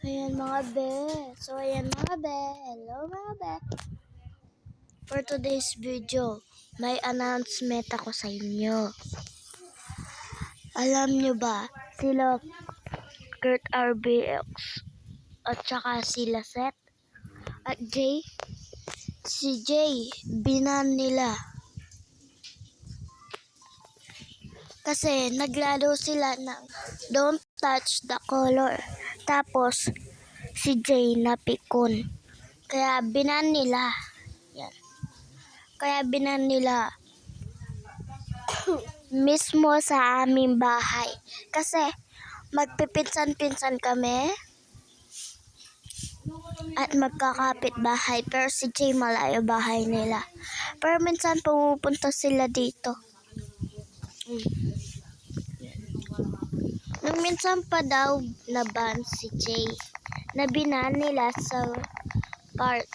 Ayan mga be. So ayan mga be. Hello mga be. For today's video, may announcement ako sa inyo. Alam nyo ba, sila Kurt RBX at saka sila Seth at Jay, si Jay, binan nila. Kasi naglaro sila ng Don't Touch the Color. Tapos, si Jay napikon. Kaya binan nila. Yan. Kaya binan nila mismo sa aming bahay. Kasi magpipinsan-pinsan kami at magkakapit bahay. Pero si Jay malayo bahay nila. Pero minsan pumupunta sila dito. Nung minsan pa daw naban si Jay, nabinan nila sa cart.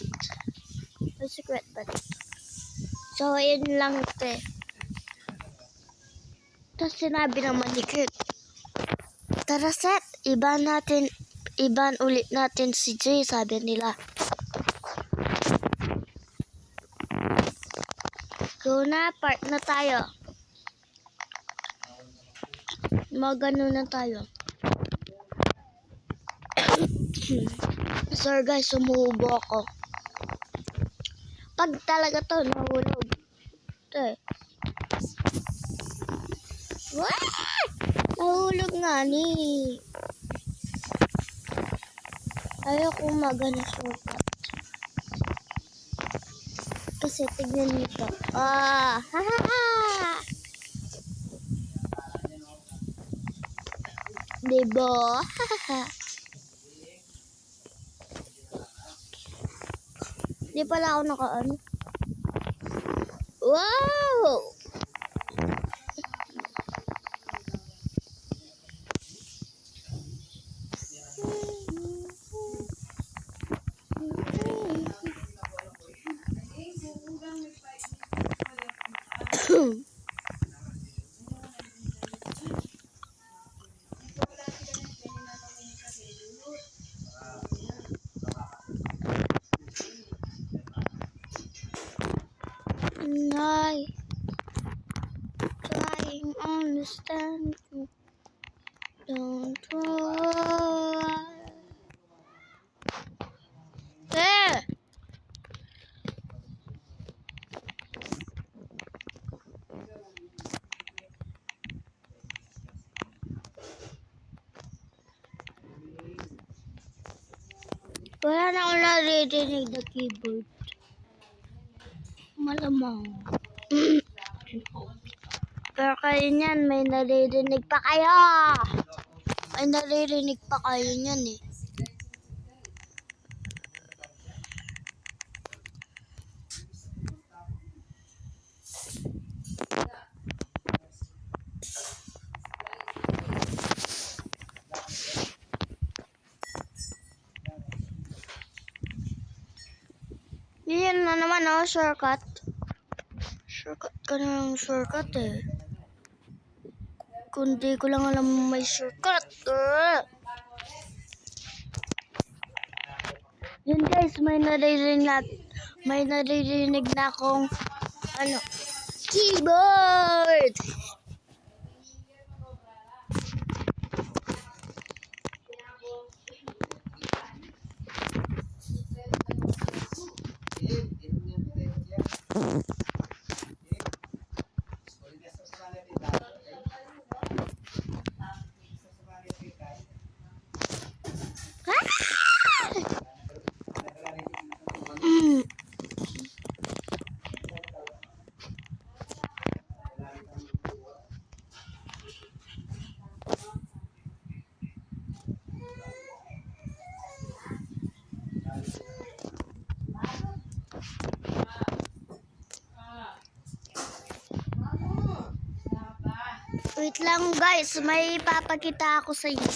May secret ba dito? So, yun lang ito eh. Tapos sinabi naman ni Kurt, tara Seth, iban ulit natin si Jay, sabi nila. Go na, part na tayo. Magano na tayo. Sorry guys, sumubo ako. Pag talaga to, nahulog. Ito eh. Nahulog nga ni. Ayaw kong magana shortcut. Kasi tignan nito. Ah! Ha ha ha! Diba? Ha ha ha! Di pala ako naka-ano. Wow! I trying to understand you. Don't worry. There. Wala na akong naririnig na keyboard. Malamang. Pero kayo niyan, may naririnig pa kayo. May naririnig pa kayo niyan eh. Yan na naman oh, shortcut. Shortcut ka na ng shortcut eh. Kundi ko lang alam may shortcut. Yun guys, may naririnig na akong keyboard. Wait lang guys, may papakita ako sa inyo.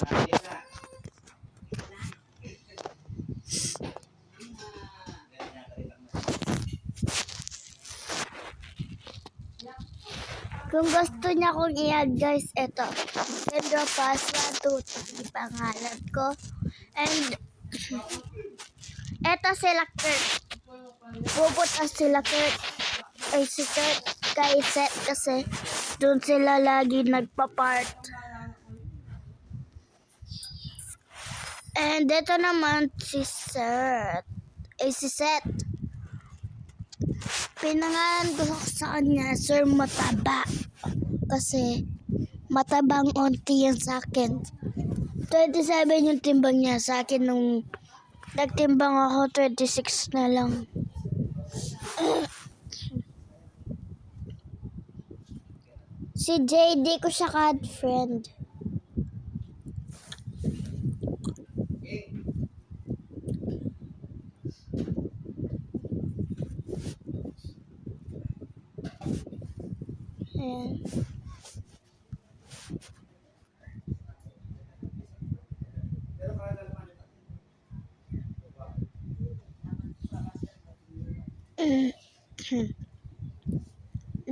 Kung gusto niya kong i-add guys, eto. Kendra Paz 123 pangalan ko. And eto sila Kurt. Pupunta sila Kurt. Ay si Kurt kay Seth kasi doon sila lagi nagpa-part. And eto naman si Seth. Ay si Seth. Pinangalan ko sa kanya, Sir Mataba. Kasi matabang onti yan sa akin. 27 yung timbang niya sa akin nung nagtimbang ako, 26 na lang. Si JD ko siya ka-friend. Ayan.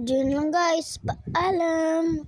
Diyan lang guys, paalam.